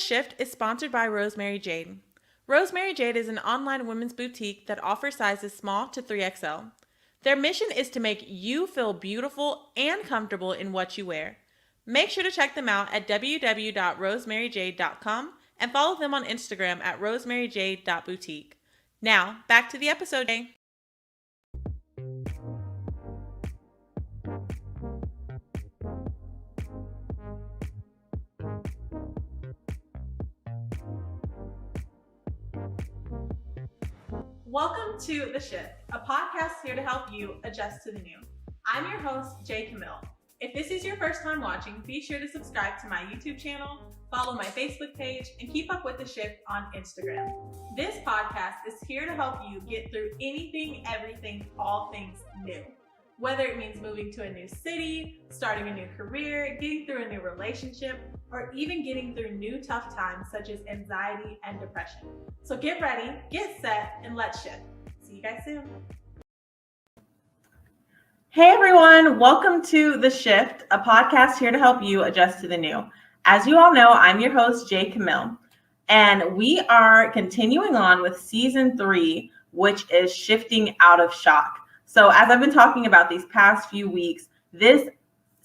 Shift is sponsored by Rosemary Jade. Rosemary Jade is an online women's boutique that offers sizes small to 3XL. Their mission is to make you feel beautiful and comfortable in what you wear. Make sure to check them out at www.rosemaryjade.com and follow them on Instagram at rosemaryjade.boutique. Now, back to the episode. Welcome to The Shift, a podcast here to help you adjust to the new. I'm your host, Camille. If this is your first time watching, be sure to subscribe to my YouTube channel, follow my Facebook page, and keep up with The Shift on Instagram. This podcast is here to help you get through anything, everything, all things new. Whether it means moving to a new city, starting a new career, getting through a new relationship, or even getting through new tough times such as anxiety and depression. So get ready, get set, and let's shift. See you guys soon. Hey everyone, welcome to The Shift, a podcast here to help you adjust to the new. As you all know, I'm your host, Camille, and we are continuing on with season 3, which is shifting out of shock. So as I've been talking about these past few weeks, this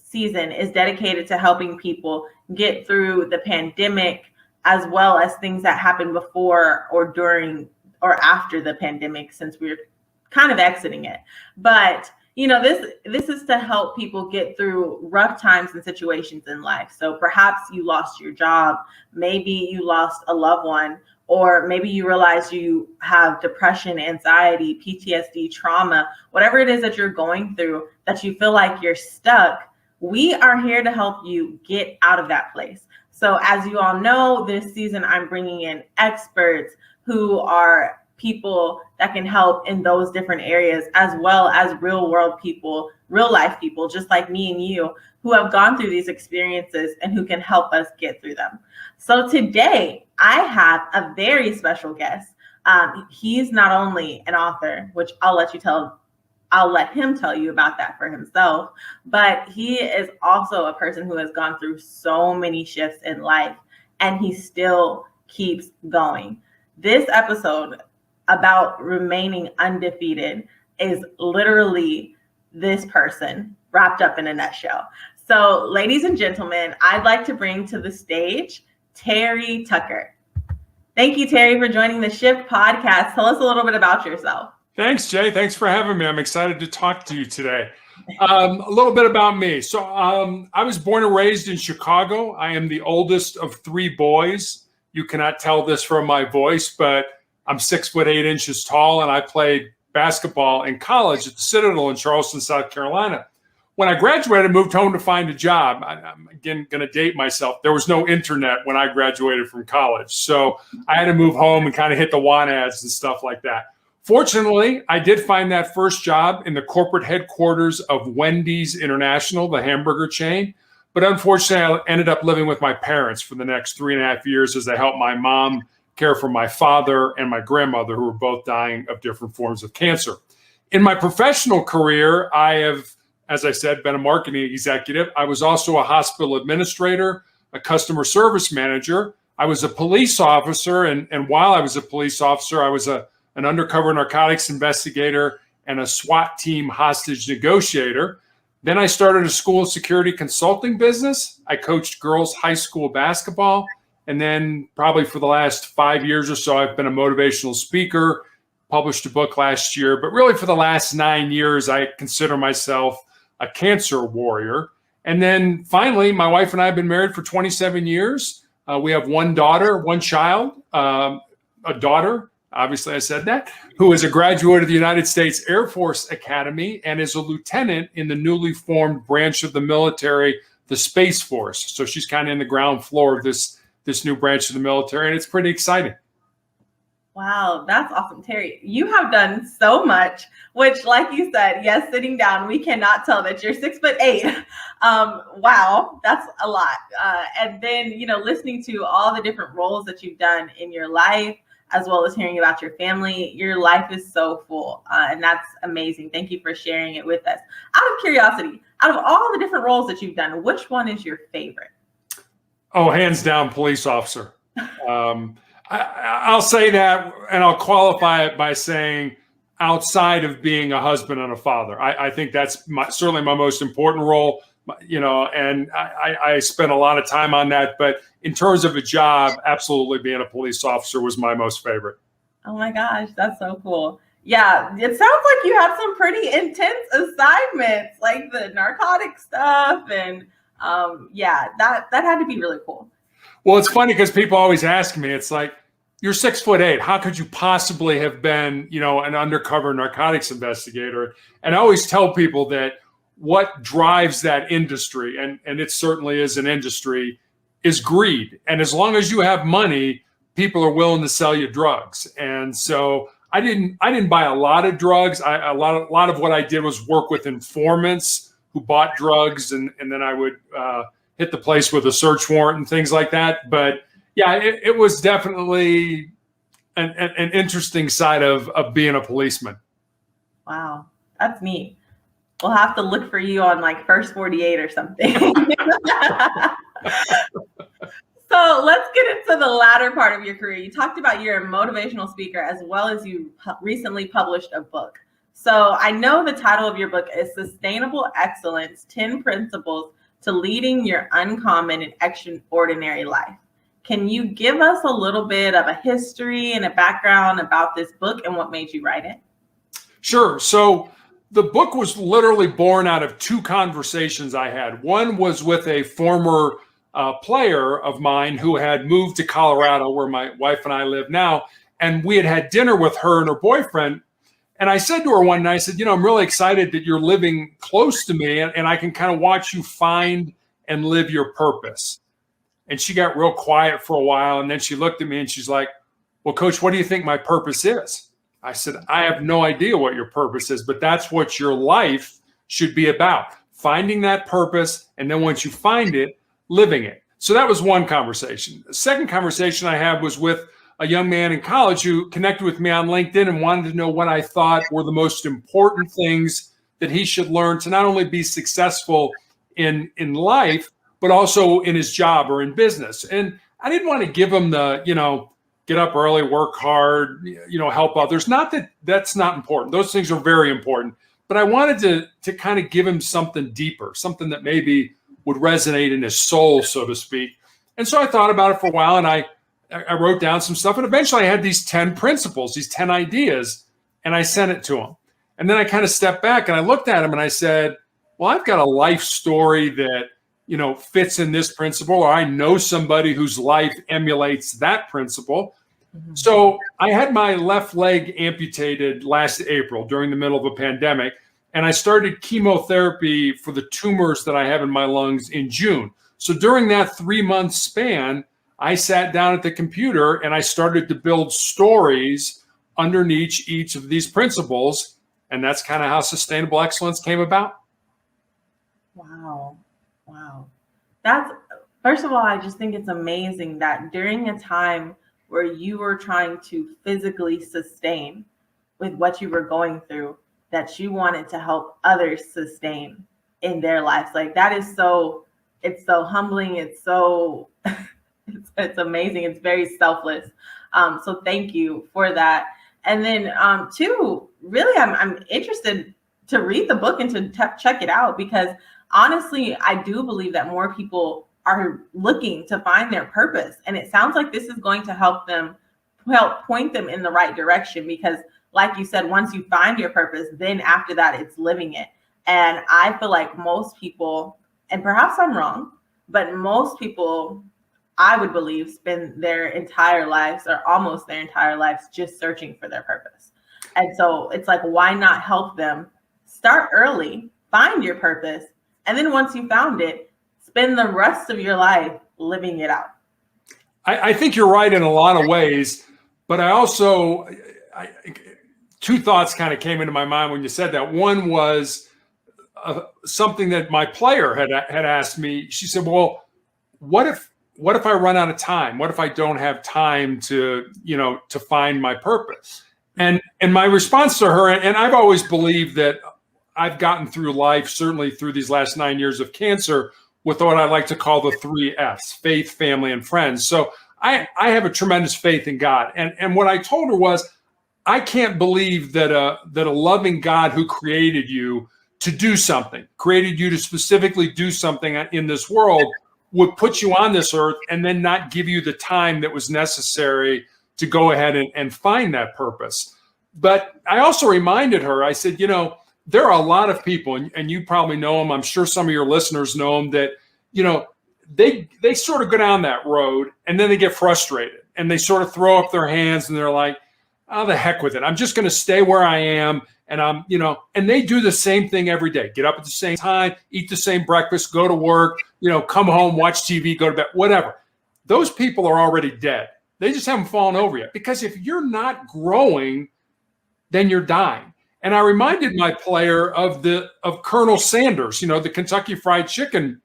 season is dedicated to helping people get through the pandemic, as well as things that happened before or during or after the pandemic, since we're kind of exiting it. But this is to help people get through rough times and situations in life. So perhaps you lost your job, maybe you lost a loved one, or maybe you realize you have depression, anxiety, PTSD, trauma, whatever it is that you're going through, that you feel like you're stuck. We are here to help you get out of that place. So as you all know, this season, I'm bringing in experts who are people that can help in those different areas, as well as real world people, real life people, just like me and you, who have gone through these experiences and who can help us get through them. So today I have a very special guest. He's not only an author, which I'll let him tell you about that for himself, but he is also a person who has gone through so many shifts in life, and he still keeps going. This episode about remaining undefeated is literally this person wrapped up in a nutshell. So, ladies and gentlemen, I'd like to bring to the stage Terry Tucker. Thank you, Terry, for joining the Shift podcast. Tell us a little bit about yourself. Thanks, Jay. Thanks for having me. I'm excited to talk to you today. A little bit about me. So I was born and raised in Chicago. I am the oldest of 3 boys. You cannot tell this from my voice, but I'm 6'8" tall, and I played basketball in college at the Citadel in Charleston, South Carolina. When I graduated, I moved home to find a job. I'm again going to date myself. There was no internet when I graduated from college, so I had to move home and kind of hit the want ads and stuff like that. Fortunately, I did find that first job in the corporate headquarters of Wendy's International, the hamburger chain. But unfortunately, I ended up living with my parents for the next 3.5 years as I helped my mom care for my father and my grandmother, who were both dying of different forms of cancer. In my professional career, I have, as I said, been a marketing executive. I was also a hospital administrator, a customer service manager. I was a police officer, and while I was a police officer, I was an undercover narcotics investigator and a SWAT Team Hostage Negotiator. Then I started a school security consulting business. I coached girls high school basketball. And then probably for the last 5 years or so, I've been a motivational speaker, published a book last year. But really for the last 9 years, I consider myself a cancer warrior. And then finally, my wife and I have been married for 27 years. We have one child, a daughter, obviously I said that, who is a graduate of the United States Air Force Academy and is a lieutenant in the newly formed branch of the military, the Space Force. So she's kind of in the ground floor of this new branch of the military, and it's pretty exciting. Wow, that's awesome, Terry. You have done so much, which, like you said, yes, sitting down, we cannot tell that you're 6'8". Wow, that's a lot. And then, listening to all the different roles that you've done in your life, as well as hearing about your family, your life is so full, and that's amazing. Thank you for sharing it with us. Out of curiosity, out of all the different roles that you've done, which one is your favorite? Oh, hands down, police officer. I'll say that, and I'll qualify it by saying outside of being a husband and a father. I think that's certainly my most important role, and I spent a lot of time on that. But in terms of a job, absolutely being a police officer was my most favorite. Oh my gosh, that's so cool. Yeah, it sounds like you have some pretty intense assignments, like the narcotic stuff, and that had to be really cool. Well, it's funny because people always ask me, it's like, you're 6'8". How could you possibly have been, an undercover narcotics investigator? And I always tell people that what drives that industry, and it certainly is an industry, is greed. And as long as you have money, people are willing to sell you drugs. And so I didn't buy a lot of drugs. A lot of what I did was work with informants who bought drugs, and then I would hit the place with a search warrant and things like that. But yeah, it was definitely an interesting side of being a policeman. Wow, that's neat. We'll have to look for you on like First 48 or something. So let's get into the latter part of your career. You talked about you're a motivational speaker as well as you recently published a book. So I know the title of your book is Sustainable Excellence, 10 Principles to Leading Your Uncommon and Extraordinary Life. Can you give us a little bit of a history and a background about this book and what made you write it? Sure. So the book was literally born out of two conversations I had. One was with a former player of mine who had moved to Colorado, where my wife and I live now. And we had dinner with her and her boyfriend. And I said to her one night, I said, I'm really excited that you're living close to me and I can kind of watch you find and live your purpose. And she got real quiet for a while. And then she looked at me and she's like, well, Coach, what do you think my purpose is? I said, I have no idea what your purpose is, but that's what your life should be about. Finding that purpose. And then once you find it, living it. So that was one conversation. The second conversation I had was with a young man in college who connected with me on LinkedIn and wanted to know what I thought were the most important things that he should learn to not only be successful in life, but also in his job or in business. And I didn't want to give him the, get up early, work hard, help others. Not that that's not important. Those things are very important. But I wanted to kind of give him something deeper, something that maybe would resonate in his soul, so to speak. And so I thought about it for a while, and I wrote down some stuff, and eventually I had these 10 principles, these 10 ideas, and I sent it to him. And then I kind of stepped back and I looked at him and I said, well, I've got a life story that, fits in this principle, or I know somebody whose life emulates that principle. Mm-hmm. So I had my left leg amputated last April during the middle of a pandemic. And I started chemotherapy for the tumors that I have in my lungs in June. So during that 3-month span, I sat down at the computer and I started to build stories underneath each of these principles. And that's kind of how Sustainable Excellence came about. Wow. That's, first of all, I just think it's amazing that during a time where you were trying to physically sustain with what you were going through, that you wanted to help others sustain in their lives. Like that is it's so humbling. It's so, it's amazing. It's very selfless. So thank you for that. And then two, really, I'm interested to read the book and to check it out, because honestly, I do believe that more people are looking to find their purpose. And it sounds like this is going to help point them in the right direction, because like you said, once you find your purpose, then after that, it's living it. And I feel like most people, and perhaps I'm wrong, but most people, I would believe, spend their entire lives or almost their entire lives just searching for their purpose. And so it's like, why not help them start early, find your purpose, and then once you found it, spend the rest of your life living it out. I think you're right in a lot of ways, but I also, two thoughts kind of came into my mind when you said that. One was something that my player had asked me. She said, well, what if I run out of time? What if I don't have time to find my purpose? And my response to her, and I've always believed that I've gotten through life, certainly through these last 9 years of cancer, with what I like to call the 3 Fs: faith, family, and friends. So I have a tremendous faith in God. And what I told her was, I can't believe that a loving God who created you to do something, created you to specifically do something in this world, would put you on this earth and then not give you the time that was necessary to go ahead and find that purpose. But I also reminded her, I said, there are a lot of people, and you probably know them, I'm sure some of your listeners know them, that, they sort of go down that road and then they get frustrated and they sort of throw up their hands and they're like, oh, the heck with it. I'm just going to stay where I am. And and they do the same thing every day. Get up at the same time, eat the same breakfast, go to work, come home, watch TV, go to bed, whatever. Those people are already dead. They just haven't fallen over yet. Because if you're not growing, then you're dying. And I reminded my player of Colonel Sanders, the Kentucky Fried Chicken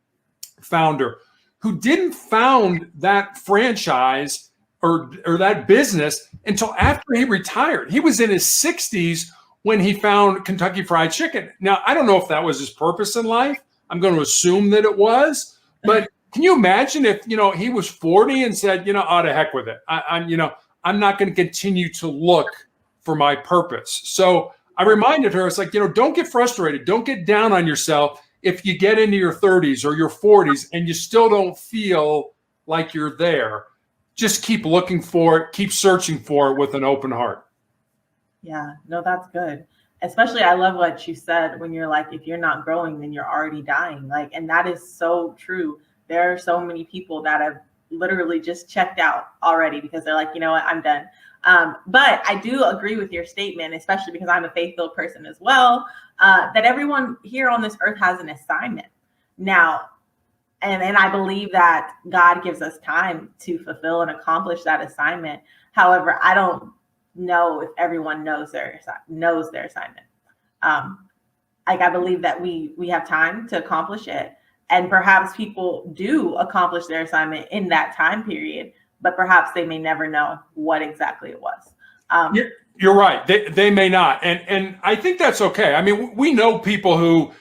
founder, who didn't found that franchise or that business until after he retired. He was in his 60s when he found Kentucky Fried Chicken. Now, I don't know if that was his purpose in life. I'm going to assume that it was. But can you imagine if, he was 40 and said, oh, to heck with it. I'm not going to continue to look for my purpose. So I reminded her, it's like, don't get frustrated. Don't get down on yourself if you get into your 30s or your 40s and you still don't feel like you're there. Just keep looking for it, keep searching for it with an open heart. Yeah, no, that's good. Especially, I love what you said when you're like, if you're not growing, then you're already dying. And that is so true. There are so many people that have literally just checked out already because they're like, you know what, I'm done. But I do agree with your statement, especially because I'm a faith-filled person as well, that everyone here on this earth has an assignment. Now, and I believe that God gives us time to fulfill and accomplish that assignment. However, I don't know if everyone knows their assignment. I believe that we have time to accomplish it, and perhaps people do accomplish their assignment in that time period, but perhaps they may never know what exactly it was. You're right. They may not. And I think that's okay. I mean, we know people who,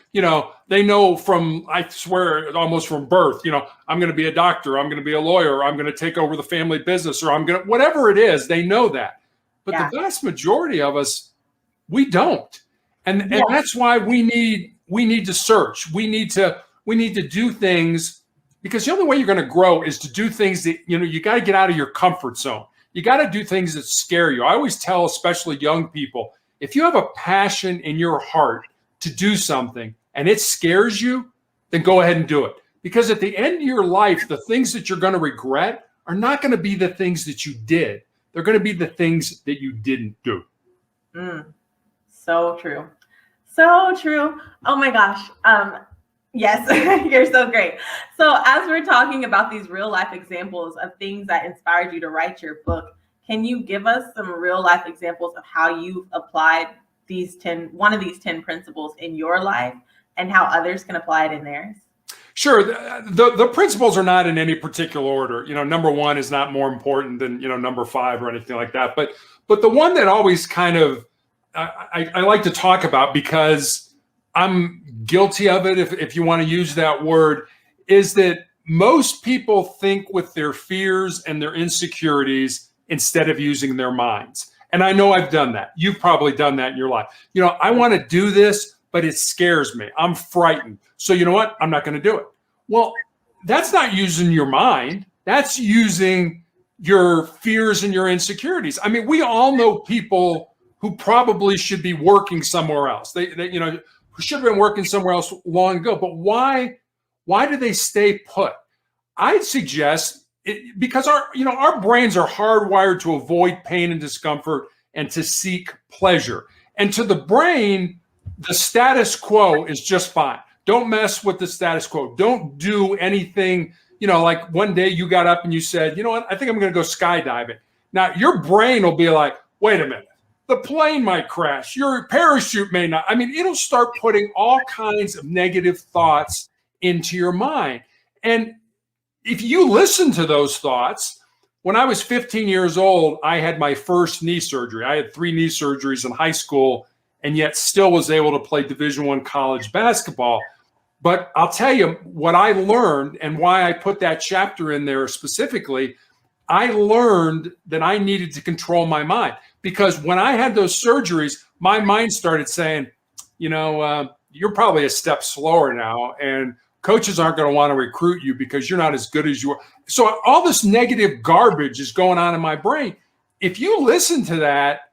they know from, I swear, almost from birth, I'm going to be a doctor, I'm going to be a lawyer, I'm going to take over the family business, or whatever it is, they know that. But the vast majority of us, we don't. And that's why we need to search. We need to do things, because the only way you're going to grow is to do things that, you got to get out of your comfort zone. You got to do things that scare you. I always tell, especially young people, if you have a passion in your heart to do something and it scares you, then go ahead and do it. Because at the end of your life, the things that you're going to regret are not going to be the things that you did. They're going to be the things that you didn't do. So true. So true. Oh my gosh. Yes, you're so great. So as we're talking about these real life examples of things that inspired you to write your book, can you give us some real life examples of how you've applied one of these 10 principles in your life and how others can apply it in theirs? Sure. The principles are not in any particular order. Number one is not more important than, number 5 or anything like that. But the one that always kind of I like to talk about, because I'm guilty of it, if you want to use that word, is that most people think with their fears and their insecurities instead of using their minds. And I know I've done that. You've probably done that in your life. I want to do this, but it scares me. I'm frightened. So you know what? I'm not going to do it. Well, that's not using your mind. That's using your fears and your insecurities. I mean, we all know people who probably should be working somewhere else. They who should have been working somewhere else long ago. But why do they stay put? I'd suggest because our brains are hardwired to avoid pain and discomfort and to seek pleasure. And to the brain, the status quo is just fine. Don't mess with the status quo. Don't do anything, like one day you got up and you said, you know what, I think I'm going to go skydiving. Now your brain will be like, wait a minute. The plane might crash. Your parachute may not. I mean, it'll start putting all kinds of negative thoughts into your mind. And if you listen to those thoughts, when I was 15 years old, I had my first knee surgery. I had 3 knee surgeries in high school, and yet still was able to play Division I college basketball. But I'll tell you what I learned and why I put that chapter in there specifically. I learned that I needed to control my mind, because when I had those surgeries, my mind started saying, you're probably a step slower now, and coaches aren't going to want to recruit you because you're not as good as you are. So all this negative garbage is going on in my brain. If you listen to that,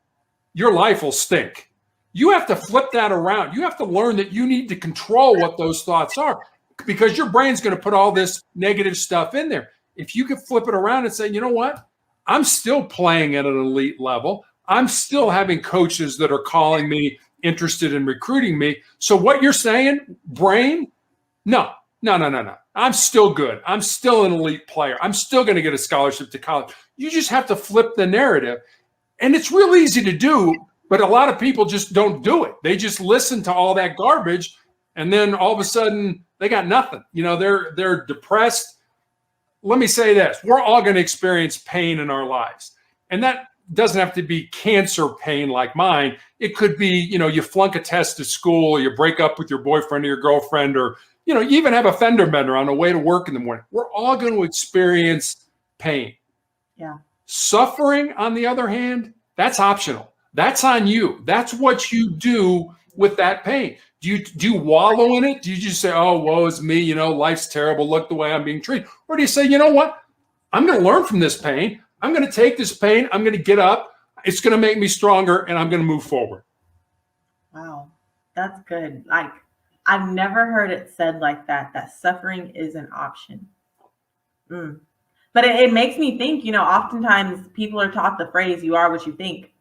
your life will stink. You have to flip that around. You have to learn that you need to control what those thoughts are, because your brain's going to put all this negative stuff in there. If you could flip it around and say, you know what? I'm still playing at an elite level. I'm still having coaches that are calling me, interested in recruiting me. So what you're saying, brain, no. I'm still good. I'm still an elite player. I'm still going to get a scholarship to college. You just have to flip the narrative. And it's real easy to do, but a lot of people just don't do it. They just listen to all that garbage, and then all of a sudden they got nothing. They're depressed. Let me say this. We're all going to experience pain in our lives. And that doesn't have to be cancer pain like mine. It could be, you flunk a test at school, or you break up with your boyfriend or your girlfriend, or, you even have a fender bender on the way to work in the morning. We're all going to experience pain. Yeah. Suffering, on the other hand, that's optional. That's on you. That's what you do with that pain. Do you wallow in it? Do you just say, oh, woe is me, life's terrible, look the way I'm being treated? Or do you say, you know what? I'm going to learn from this pain. I'm going to take this pain. I'm going to get up. It's going to make me stronger, and I'm going to move forward. Wow. That's good. I've never heard it said like that suffering is an option. But it makes me think, oftentimes people are taught the phrase, you are what you think.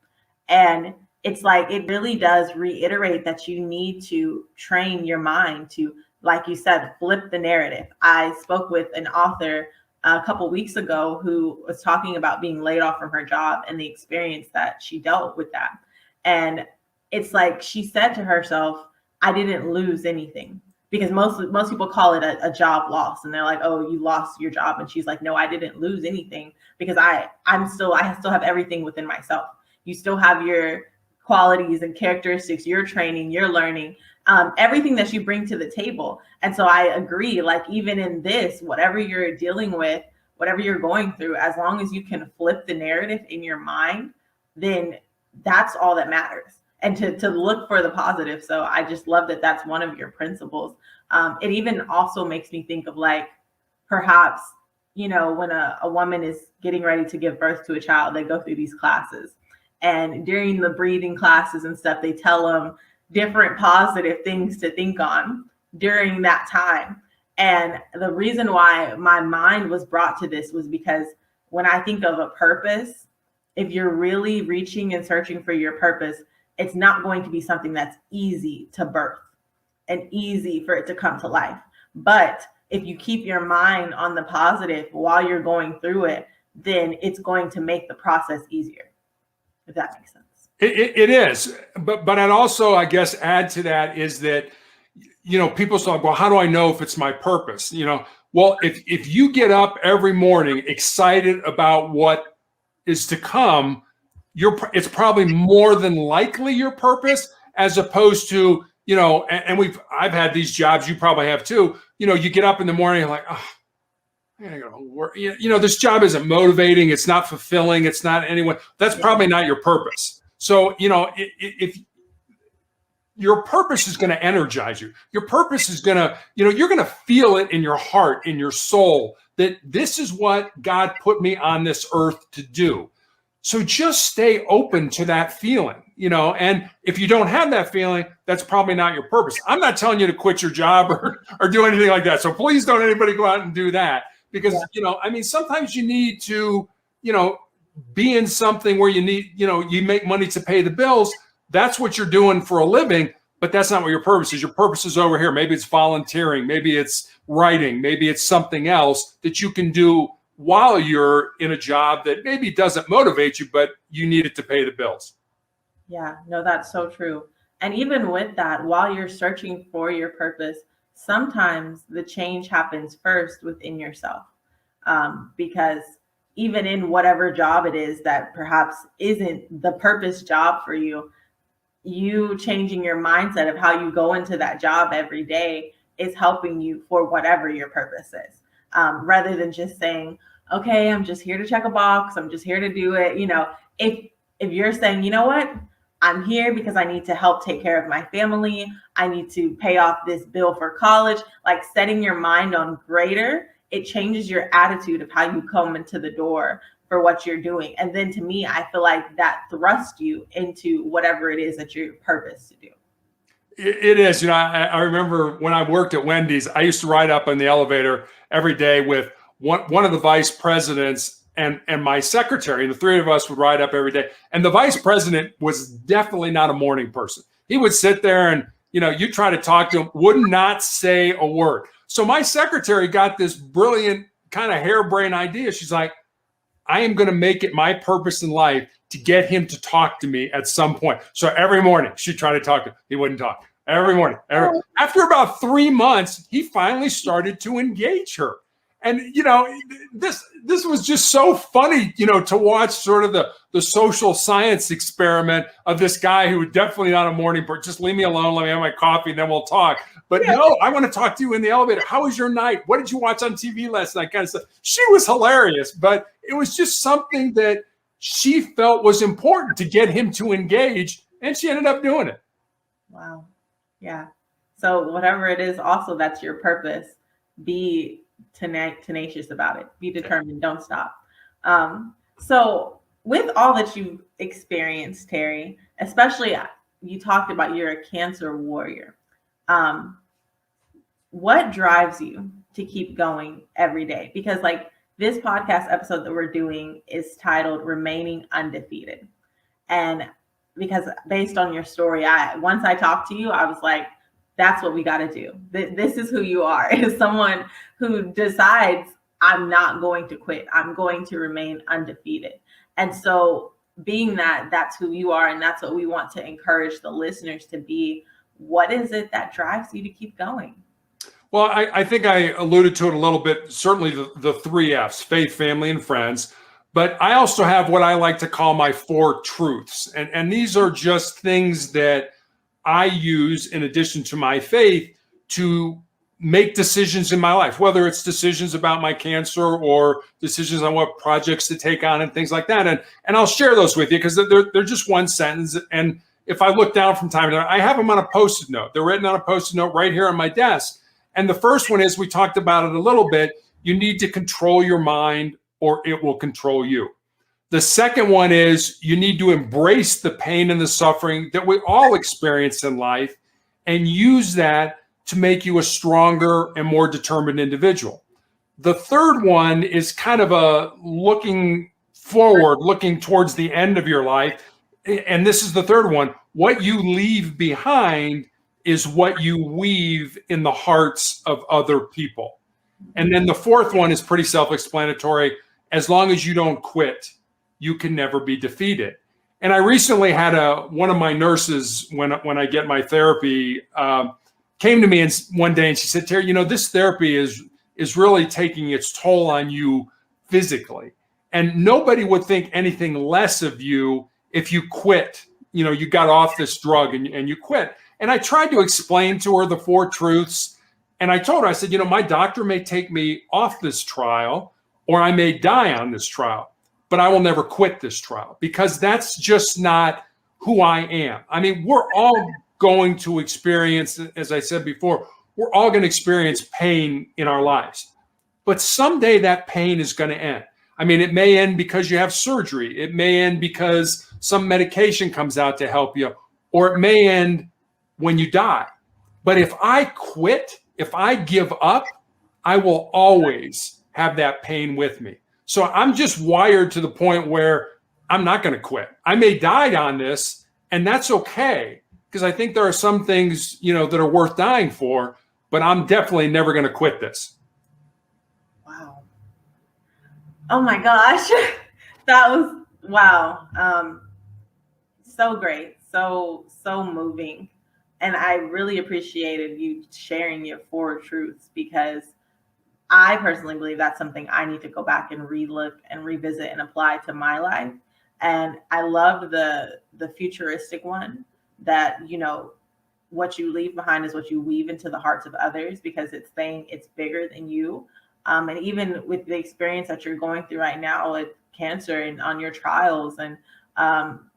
And it's like, it really does reiterate that you need to train your mind to, like you said, flip the narrative. I spoke with an author a couple weeks ago who was talking about being laid off from her job and the experience that she dealt with that. And it's like, she said to herself, I didn't lose anything. Because most people call it a job loss, and they're like, oh, you lost your job. And she's like, no, I didn't lose anything, because I still have everything within myself. You still have your qualities and characteristics, your training, your learning, everything that you bring to the table. And so I agree, like, even in this, whatever you're dealing with, whatever you're going through, as long as you can flip the narrative in your mind, then that's all that matters. And to look for the positive. So I just love that that's one of your principles. It even also makes me think of, like, perhaps, when a woman is getting ready to give birth to a child, they go through these classes. And during the breathing classes and stuff, they tell them different positive things to think on during that time. And the reason why my mind was brought to this was because when I think of a purpose, if you're really reaching and searching for your purpose, it's not going to be something that's easy to birth and easy for it to come to life. But if you keep your mind on the positive while you're going through it, then it's going to make the process easier, if that makes sense. It is. But I'd also, I guess, add to that is that, people say, well, how do I know if it's my purpose? Well, if you get up every morning excited about what is to come, it's probably more than likely your purpose, as opposed to, I've had these jobs, you probably have too. You get up in the morning, you're like, oh, I gotta go to work. This job isn't motivating. It's not fulfilling. It's not anyone. That's probably not your purpose. So, if your purpose is going to energize you, your purpose is going to, you're going to feel it in your heart, in your soul, that this is what God put me on this earth to do. So just stay open to that feeling, and if you don't have that feeling, that's probably not your purpose. I'm not telling you to quit your job or do anything like that. So please don't anybody go out and do that, because, sometimes you need to, be in something where you need, you make money to pay the bills. That's what you're doing for a living, but that's not what your purpose is. Your purpose is over here. Maybe it's volunteering. Maybe it's writing. Maybe it's something else that you can do while you're in a job that maybe doesn't motivate you, but you need it to pay the bills. Yeah, no, that's so true. And even with that, while you're searching for your purpose, sometimes the change happens first within yourself. Because even in whatever job it is that perhaps isn't the purpose job for you, you changing your mindset of how you go into that job every day is helping you for whatever your purpose is. Rather than just saying, okay, I'm just here to check a box. I'm just here to do it. If you're saying, you know what, I'm here because I need to help take care of my family. I need to pay off this bill for college. Like setting your mind on greater, it changes your attitude of how you come into the door for what you're doing. And then to me, I feel like that thrusts you into whatever it is that you're purposed to do. It is. I remember when I worked at Wendy's, I used to ride up in the elevator every day with one of the vice presidents and my secretary. And the three of us would ride up every day. And the vice president was definitely not a morning person. He would sit there and, you try to talk to him, would not say a word. So my secretary got this brilliant kind of harebrained idea. She's like, I am going to make it my purpose in life to get him to talk to me at some point. So every morning she'd try to talk to him. He wouldn't talk. Every morning. After about 3 months, he finally started to engage her. And, this was just so funny, to watch sort of the social science experiment of this guy who was definitely not a morning person. Just leave me alone. Let me have my coffee and then we'll talk. But no, I want to talk to you in the elevator. How was your night? What did you watch on TV last night? Kind of stuff. She was hilarious, but it was just something that she felt was important to get him to engage. And she ended up doing it. Wow. Yeah. So whatever it is, also that's your purpose. Be tenacious about it. Be determined. Don't stop. So with all that you've experienced, Terry, especially you talked about you're a cancer warrior. What drives you to keep going every day? Because like this podcast episode that we're doing is titled Remaining Undefeated. And because based on your story, once I talked to you, I was like, that's what we got to do. This is who you are, is someone who decides I'm not going to quit. I'm going to remain undefeated. And so being that's who you are, and that's what we want to encourage the listeners to be, what is it that drives you to keep going? Well, I think I alluded to it a little bit, certainly the 3 F's, faith, family, and friends. But I also have what I like to call my 4 truths. And these are just things that I use in addition to my faith to make decisions in my life, whether it's decisions about my cancer or decisions on what projects to take on and things like that. And I'll share those with you because they're just one sentence. And if I look down from time to time, I have them on a Post-it note. They're written on a Post-it note right here on my desk. And the first one is, we talked about it a little bit, you need to control your mind or it will control you. The second one is, you need to embrace the pain and the suffering that we all experience in life and use that to make you a stronger and more determined individual. The third one is kind of a looking forward, looking towards the end of your life. And this is the third one. What you leave behind is what you weave in the hearts of other people. And then the fourth one is pretty self-explanatory. As long as you don't quit, you can never be defeated. And I recently had one of my nurses, when I get my therapy, came to me one day and she said, Terry, this therapy is really taking its toll on you physically. And nobody would think anything less of you if you quit. You got off this drug and you quit. And I tried to explain to her the 4 truths. And I told her, I said, my doctor may take me off this trial or I may die on this trial, but I will never quit this trial because that's just not who I am. I mean, we're all going to experience, as I said before, we're all going to experience pain in our lives. But someday that pain is going to end. I mean, it may end because you have surgery. It may end because some medication comes out to help you, or it may end when you die. But if I quit, if I give up, I will always have that pain with me. So I'm just wired to the point where I'm not going to quit. I may die on this, and that's okay, because I think there are some things, that are worth dying for, but I'm definitely never going to quit this. Wow. Oh my gosh. That was, wow. So great. So moving. And I really appreciated you sharing your 4 truths, because I personally believe that's something I need to go back and relook and revisit and apply to my life. And I loved the futuristic one that, what you leave behind is what you weave into the hearts of others, because it's saying it's bigger than you. And even with the experience that you're going through right now with cancer and on your trials and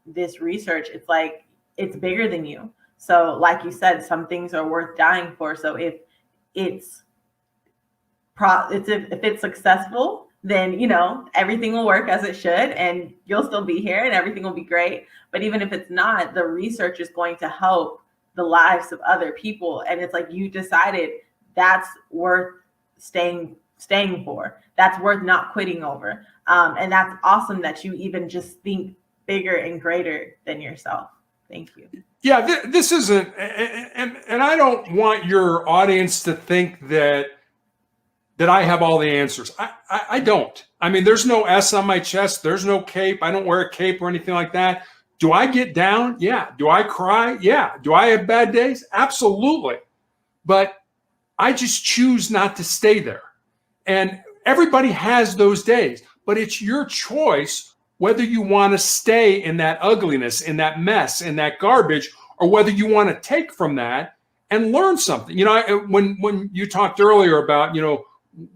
this research, it's like it's bigger than you. So like you said, some things are worth dying for. So if it's if it's successful, then everything will work as it should and you'll still be here and everything will be great. But even if it's not, the research is going to help the lives of other people. And it's like you decided that's worth staying for. That's worth not quitting over. And that's awesome that you even just think bigger and greater than yourself. Thank you. Yeah, this isn't, and I don't want your audience to think that I have all the answers. I don't. I mean, there's no S on my chest. There's no cape. I don't wear a cape or anything like that. Do I get down? Yeah. Do I cry? Yeah. Do I have bad days? Absolutely. But I just choose not to stay there. And everybody has those days, but it's your choice whether you want to stay in that ugliness, in that mess, in that garbage, or whether you want to take from that and learn something. When you talked earlier about,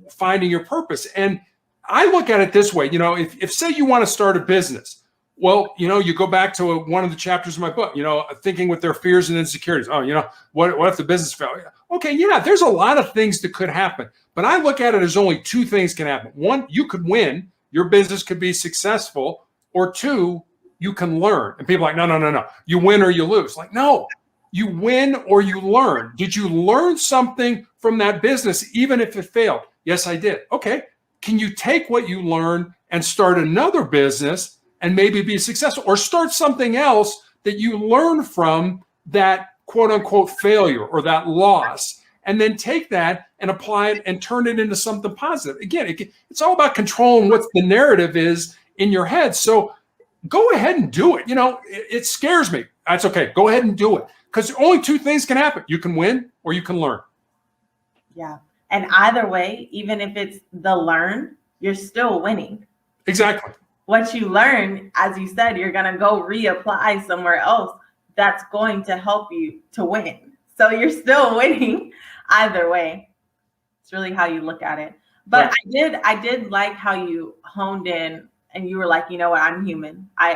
finding your purpose, and I look at it this way, if say you want to start a business, well, you go back to one of the chapters of my book, thinking with their fears and insecurities. Oh, what if the business fails? Okay, yeah, there's a lot of things that could happen, but I look at it as only two things can happen. One, you could win. Your business could be successful, or two, you can learn. And people are like, no. You win or you lose. Like, no, you win or you learn. Did you learn something from that business, even if it failed? Yes, I did. Okay. Can you take what you learned and start another business and maybe be successful, or start something else that you learn from that quote unquote failure or that loss, and then take that and apply it and turn it into something positive? Again, it's all about controlling what the narrative is in your head. So go ahead and do it. It scares me. That's okay. Go ahead and do it, because only two things can happen. You can win or you can learn. Yeah. And either way, even if it's the learn, you're still winning. Exactly. What you learn, as you said, you're going to go reapply somewhere else. That's going to help you to win. So you're still winning either way. It's really how you look at it. But right. I did like how you honed in and you were like, you know what, I'm human. I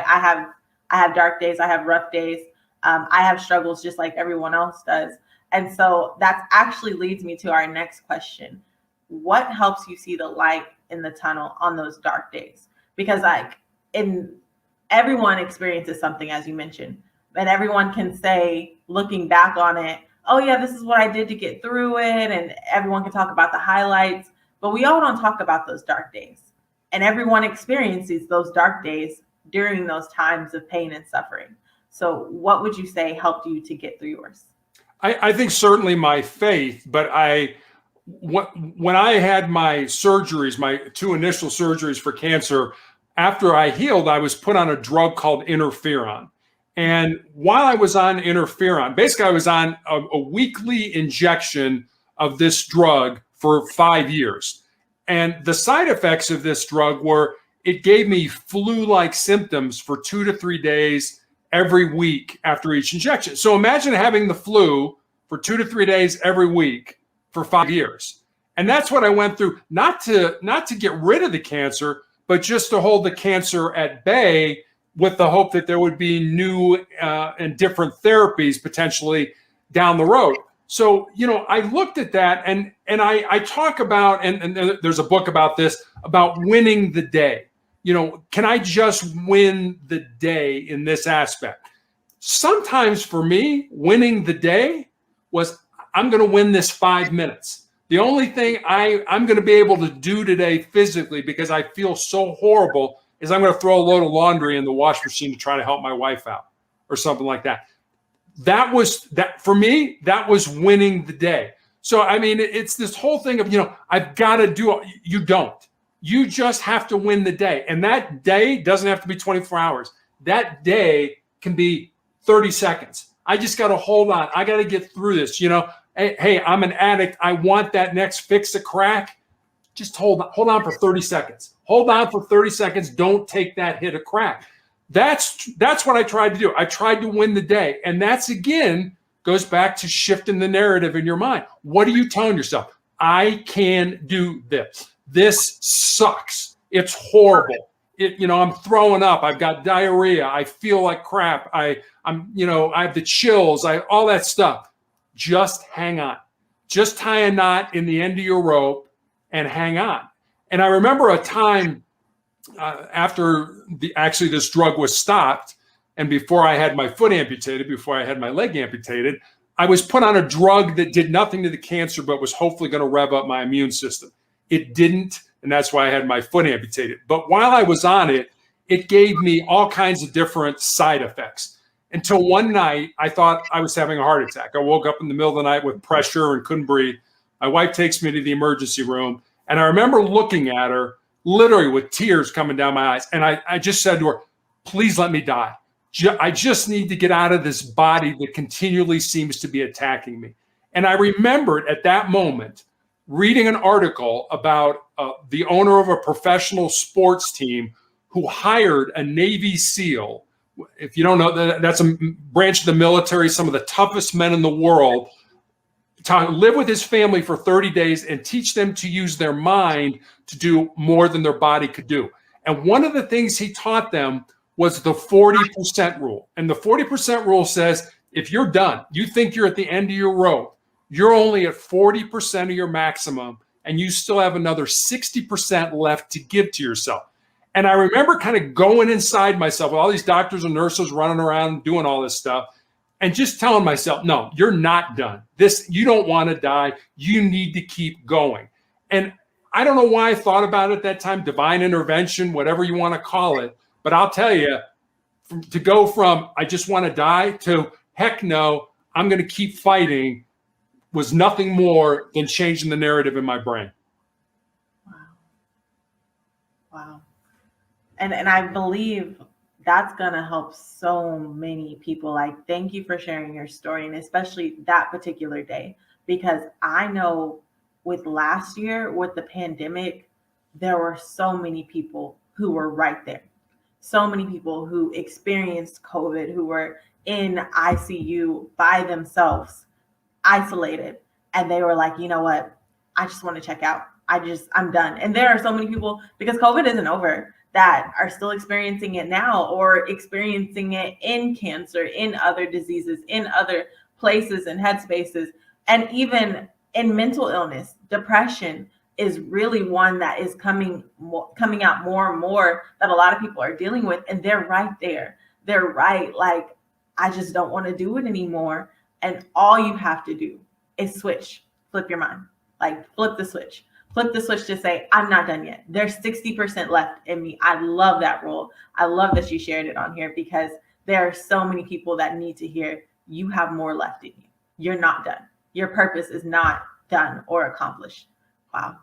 have dark days. I have rough days. I have struggles just like everyone else does. And so that actually leads me to our next question. What helps you see the light in the tunnel on those dark days? Because everyone experiences something, as you mentioned, and everyone can say, looking back on it, oh yeah, this is what I did to get through it. And everyone can talk about the highlights, but we all don't talk about those dark days. And everyone experiences those dark days during those times of pain and suffering. So what would you say helped you to get through yours? I think certainly my faith, but when I had my surgeries, my two initial surgeries for cancer, after I healed, I was put on a drug called interferon. And while I was on interferon, basically I was on a weekly injection of this drug for 5 years. And the side effects of this drug were it gave me flu-like symptoms for 2 to 3 days every week after each injection. So imagine having the flu for 2 to 3 days every week for 5 years. And that's what I went through, not to get rid of the cancer, but just to hold the cancer at bay, with the hope that there would be new and different therapies potentially down the road. So, I looked at that and I talk about, and there's a book about this, about winning the day. Can I just win the day in this aspect? Sometimes for me, winning the day was, I'm going to win this 5 minutes. The only thing I'm going to be able to do today physically, because I feel so horrible, is I'm going to throw a load of laundry in the wash machine to try to help my wife out or something like that. That for me, that was winning the day. So, I mean, it's this whole thing of, I've got to do it. You don't. You just have to win the day. And that day doesn't have to be 24 hours. That day can be 30 seconds. I just got to hold on. I got to get through this. Hey, I'm an addict. I want that next fix a crack. Just hold on for 30 seconds. Hold on for 30 seconds. Don't take that hit of crack. That's what I tried to do. I tried to win the day. And that's, again, goes back to shifting the narrative in your mind. What are you telling yourself? I can do this. This sucks. It's horrible. I'm throwing up. I've got diarrhea. I feel like crap. I have the chills. All that stuff. Just hang on. Just tie a knot in the end of your rope and hang on. And I remember a time after this drug was stopped, and before I had my foot amputated, before I had my leg amputated, I was put on a drug that did nothing to the cancer, but was hopefully going to rev up my immune system. It didn't, and that's why I had my foot amputated. But while I was on it, it gave me all kinds of different side effects. Until one night, I thought I was having a heart attack. I woke up in the middle of the night with pressure and couldn't breathe. My wife takes me to the emergency room, and I remember looking at her, literally with tears coming down my eyes. And I just said to her, please let me die. I just need to get out of this body that continually seems to be attacking me. And I remembered at that moment reading an article about the owner of a professional sports team who hired a Navy SEAL. If you don't know, that's a branch of the military, some of the toughest men in the world, to live with his family for 30 days and teach them to use their mind to do more than their body could do. And one of the things he taught them was the 40% rule. And the 40% rule says, if you're done, you think you're at the end of your rope, you're only at 40% of your maximum, and you still have another 60% left to give to yourself. And I remember kind of going inside myself with all these doctors and nurses running around doing all this stuff and just telling myself, no, you're not done. You don't want to die. You need to keep going. And I don't know why I thought about it at that time, divine intervention, whatever you want to call it. But I'll tell you, to go from I just want to die to heck no, I'm going to keep fighting was nothing more than changing the narrative in my brain. Wow. And I believe that's going to help so many people. Like, thank you for sharing your story, and especially that particular day, because I know with last year, with the pandemic, there were so many people who were right there. So many people who experienced COVID, who were in ICU by themselves, isolated. And they were like, you know what? I just want to check out. I'm done. And there are so many people, because COVID isn't over, that are still experiencing it now, or experiencing it in cancer, in other diseases, in other places and headspaces, and even in mental illness. Depression is really one that is coming out more and more, that a lot of people are dealing with, and they're right there. They're right. Like, I just don't want to do it anymore. And all you have to do is flip your mind, like flip the switch to say, I'm not done yet. There's 60% left in me. I love that rule. I love that you shared it on here, because there are so many people that need to hear you have more left in you. You're not done. Your purpose is not done or accomplished. Wow.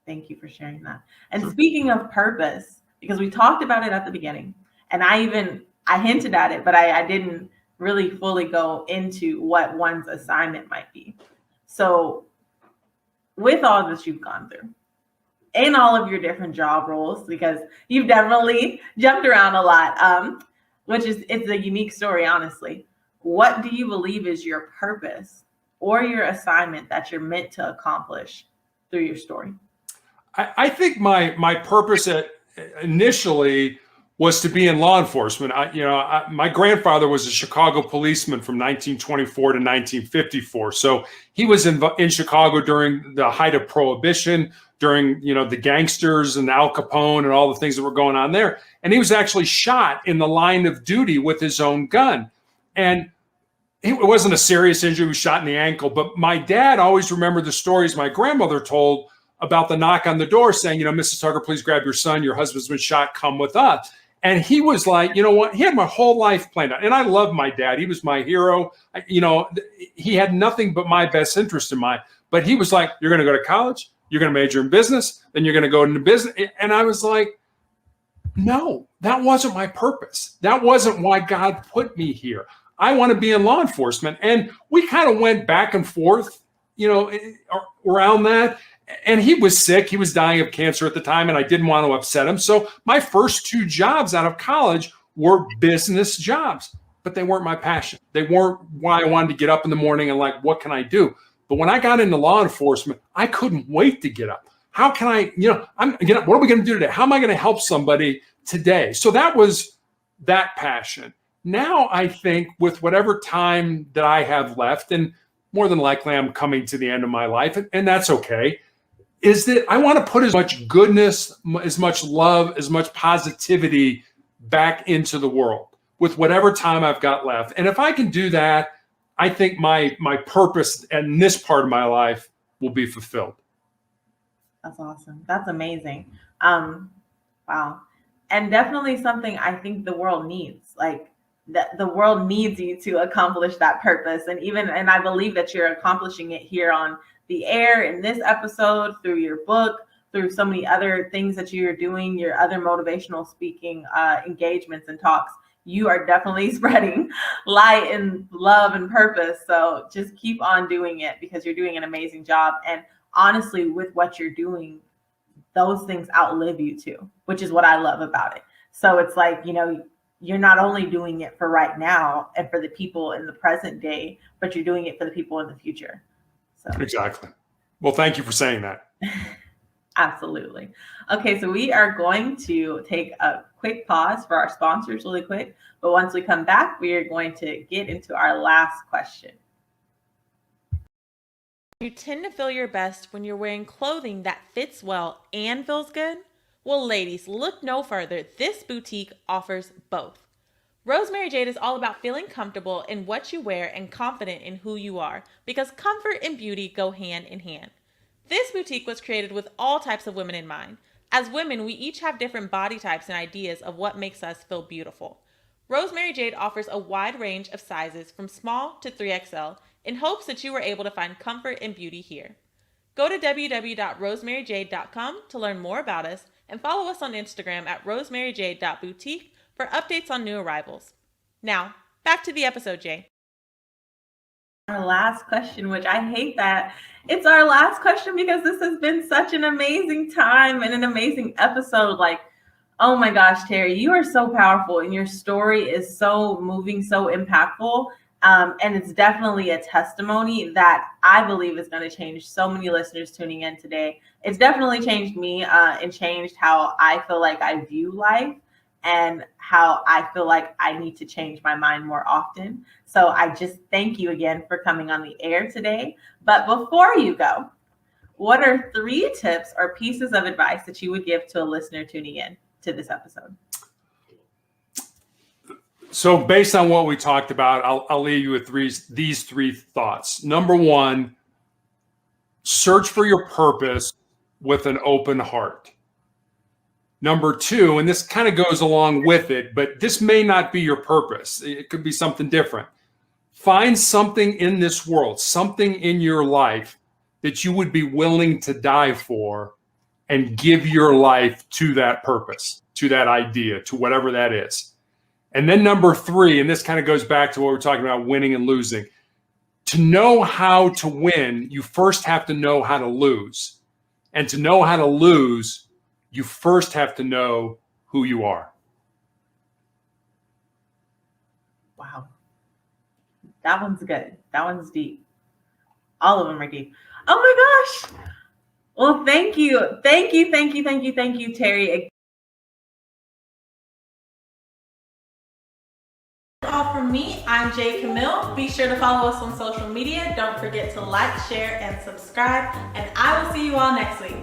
Thank you for sharing that. And speaking of purpose, because we talked about it at the beginning, and I hinted at it, but I didn't really fully go into what one's assignment might be. So with all that you've gone through, in all of your different job roles, because you've definitely jumped around a lot, it's a unique story, honestly. What do you believe is your purpose or your assignment that you're meant to accomplish through your story? I think my purpose initially was to be in law enforcement. My grandfather was a Chicago policeman from 1924 to 1954. So he was in Chicago during the height of Prohibition, during the gangsters and Al Capone and all the things that were going on there. And he was actually shot in the line of duty with his own gun. And it wasn't a serious injury. He was shot in the ankle. But my dad always remembered the stories my grandmother told about the knock on the door saying, Mrs. Tucker, please grab your son. Your husband's been shot. Come with us. And he was like, you know what? He had my whole life planned out. And I love my dad. He was my hero. He had nothing but my best interest in mind. But he was like, you're going to go to college. You're going to major in business. Then you're going to go into business. And I was like, no, that wasn't my purpose. That wasn't why God put me here. I want to be in law enforcement. And we kind of went back and forth, around that. And he was sick. He was dying of cancer at the time, and I didn't want to upset him. So my first 2 jobs out of college were business jobs, but they weren't my passion. They weren't why I wanted to get up in the morning and like, what can I do? But when I got into law enforcement, I couldn't wait to get up. How can I, what are we going to do today? How am I going to help somebody today? So that was that passion. Now I think with whatever time that I have left, and more than likely I'm coming to the end of my life, and that's okay, is that I want to put as much goodness, as much love, as much positivity back into the world with whatever time I've got left. And if I can do that, I think my purpose in this part of my life will be fulfilled. That's awesome. That's amazing. Wow. And definitely something I think the world needs. Like the world needs you to accomplish that purpose. And I believe that you're accomplishing it here on the air in this episode, through your book, through so many other things that you're doing, your other motivational speaking engagements and talks. You are definitely spreading light and love and purpose. So just keep on doing it, because you're doing an amazing job. And honestly, with what you're doing, those things outlive you too, which is what I love about it. So it's like, you're not only doing it for right now and for the people in the present day, but you're doing it for the people in the future. So exactly. Well, thank you for saying that. Absolutely. Okay, so we are going to take a quick pause for our sponsors really quick. But once we come back, we are going to get into our last question. You tend to feel your best when you're wearing clothing that fits well and feels good? Well, ladies, look no further. This boutique offers both. Rosemary Jade is all about feeling comfortable in what you wear and confident in who you are, because comfort and beauty go hand in hand. This boutique was created with all types of women in mind. As women, we each have different body types and ideas of what makes us feel beautiful. Rosemary Jade offers a wide range of sizes from small to 3XL in hopes that you are able to find comfort and beauty here. Go to www.rosemaryjade.com to learn more about us and follow us on Instagram at rosemaryjade.boutique for updates on new arrivals. Now, back to the episode, Jay. Our last question, which I hate that it's our last question, because this has been such an amazing time and an amazing episode. Like, oh my gosh, Terry, you are so powerful and your story is so moving, so impactful. And it's definitely a testimony that I believe is going to change so many listeners tuning in today. It's definitely changed me and changed how I feel like I view life, and how I feel like I need to change my mind more often. So I just thank you again for coming on the air today. But before you go, what are 3 tips or pieces of advice that you would give to a listener tuning in to this episode? So based on what we talked about, I'll leave you with these 3 thoughts. Number 1, search for your purpose with an open heart. Number 2, and this kind of goes along with it, but this may not be your purpose. It could be something different. Find something in this world, something in your life that you would be willing to die for, and give your life to that purpose, to that idea, to whatever that is. And then number 3, and this kind of goes back to what we're talking about, winning and losing. To know how to win, you first have to know how to lose. And to know how to lose, you first have to know who you are. Wow. That one's good. That one's deep. All of them are deep. Oh my gosh. Well, thank you. Thank you, Terry. That's all from me. I'm Jay Camille. Be sure to follow us on social media. Don't forget to like, share, and subscribe. And I will see you all next week.